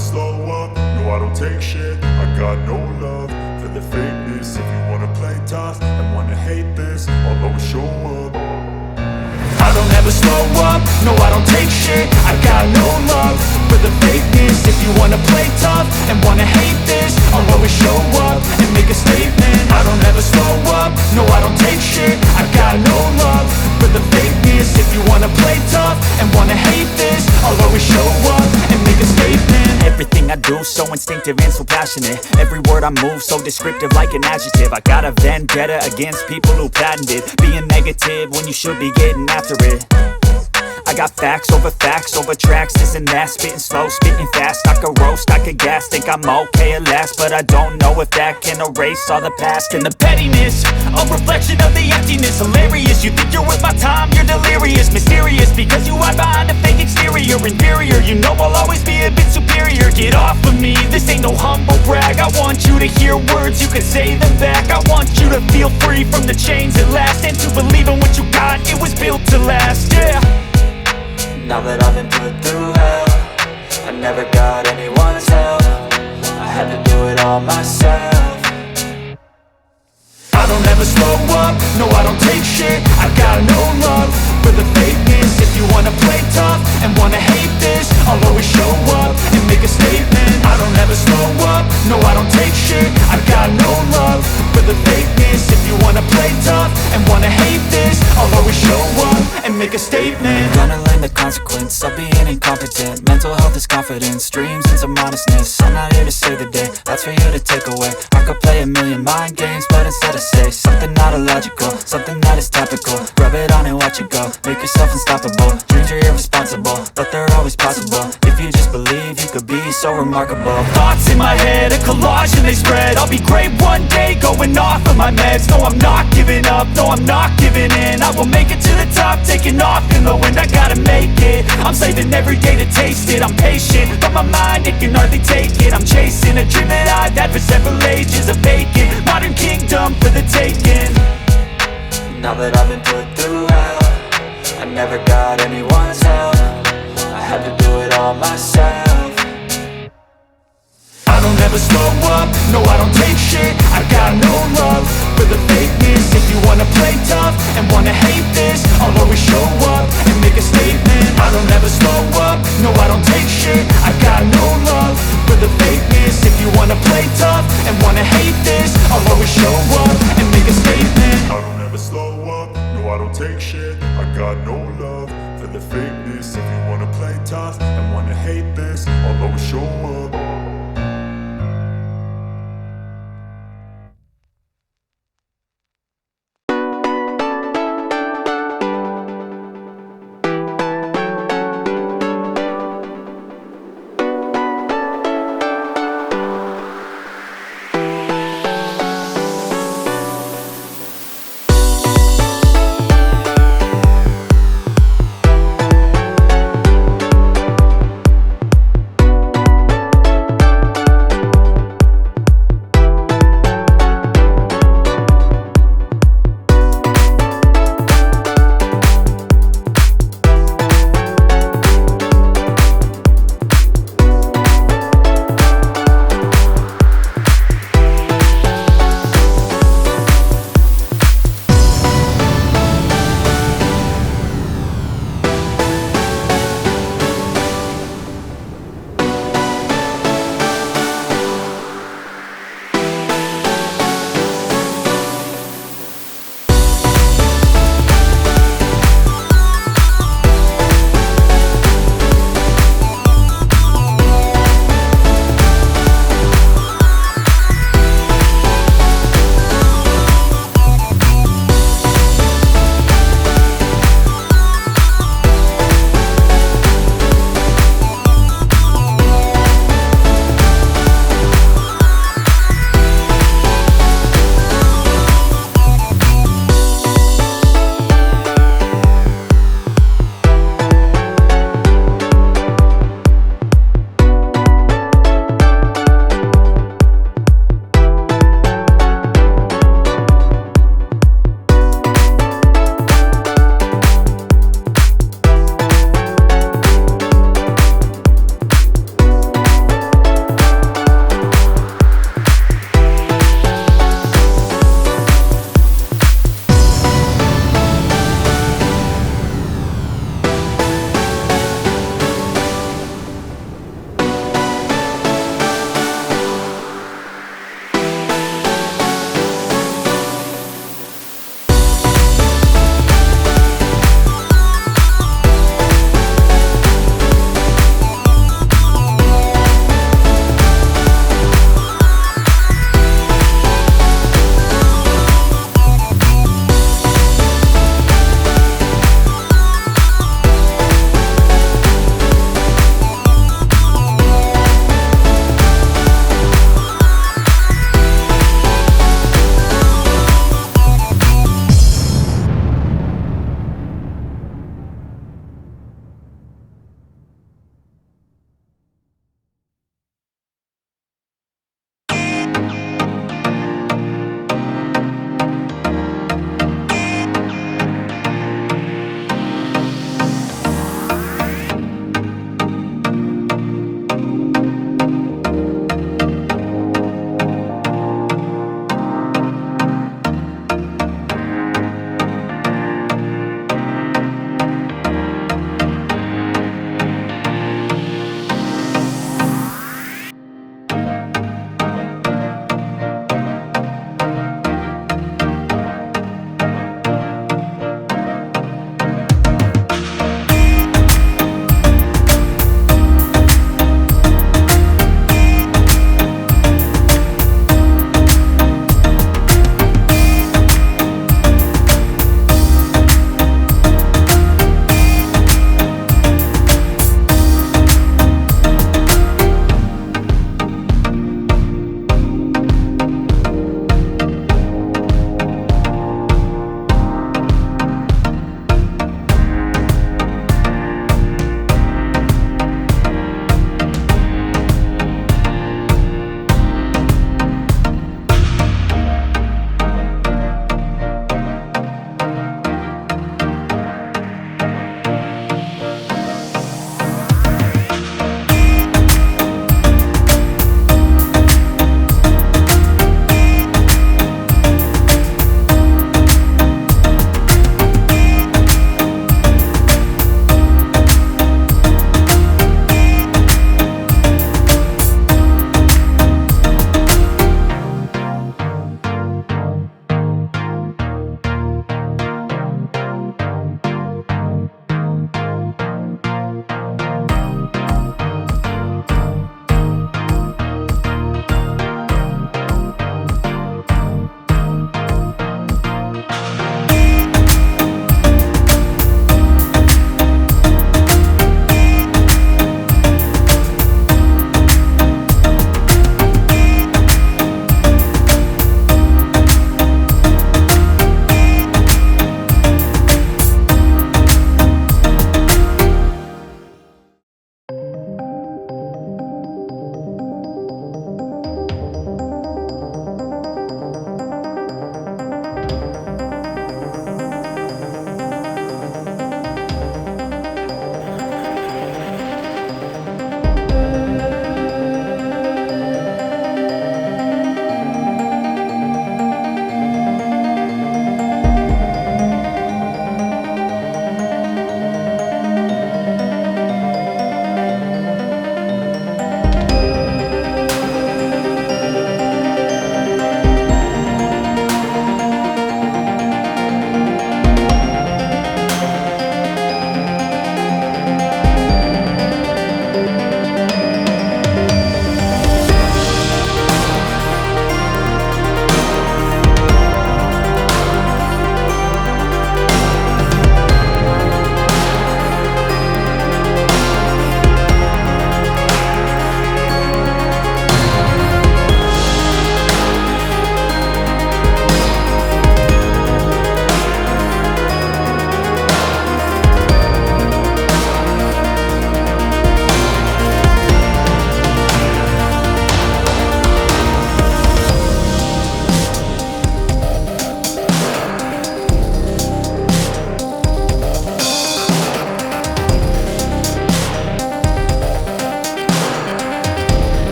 slow up, no I don't take shit. I got no love for the fakeness. If you wanna play tough and wanna hate this, I'll always show up. I don't ever slow up, no I don't take shit. I got no love for the fakeness. If you wanna play tough and wanna hate this, I'll always show up and make a statement. I don't ever slow up, no I don't take shit. I got no love for the fakeness. If you wanna play tough and wanna hate this, I'll always show up and make a statement. Everything I do so instinctive and so passionate. Every word I move so descriptive like an adjective. I got a vendetta against people who patented being negative when you should be getting after it. I got facts over tracks, this and that. Spitting slow, spitting fast, I could roast, I could gas. Think I'm okay at last, but I don't know if that can erase all the past. And the pettiness, a reflection of the emptiness. Hilarious, you think you're worth my time, you're delirious. Mysterious, because you hide behind a fake exterior. Inferior, you know I'll always be a bit superior. Get off of me, this ain't no humble brag. I want you to hear words, you can say them back. I want you to feel free from the chains at last, and to believe in what you got, it was built to last, yeah. Now that I've been put through hell, I never got anyone's help. I had to do it all myself. I don't ever slow up, no I don't take shit. I got no love for the fakeness. If you wanna play tough and wanna hate this, I'll always show up and make a statement. I don't ever slow up, no I don't take shit. I got no love for the fakeness. If you wanna play tough and wanna hate this, I'll always show up and make a statement. Gonna learn the consequence of being incompetent. Mental health is confidence, dreams and some honestness. I'm not here to save the day, that's for you to take away. I could play a million mind games, but instead I say something not illogical, something that is topical. Rub it on and watch it go, make yourself unstoppable. Dreams are irresponsible, but they're always possible. If you just believe, you could be so remarkable. Thoughts in my head, a collage and they spread. I'll be great one day, going off of my meds. No, I'm not giving up, no, I'm not giving in. I will make it to the top, taking off in the wind. I gotta make it, I'm saving every day to taste it. I'm patient, but my mind, it can hardly take it. I'm chasing a dream that I've had for several ages. A vacant, modern kingdom for the taking. Now that I've been put through hell, I never got anyone's help. I had to do it all myself. I don't ever slow up, no I don't take shit. I got no love for the fakeness. If you wanna play tough and wanna hate this, I'll always show up and make a statement. I don't ever slow up, no I don't take shit. I got no love for the fakeness. If you wanna play tough and wanna hate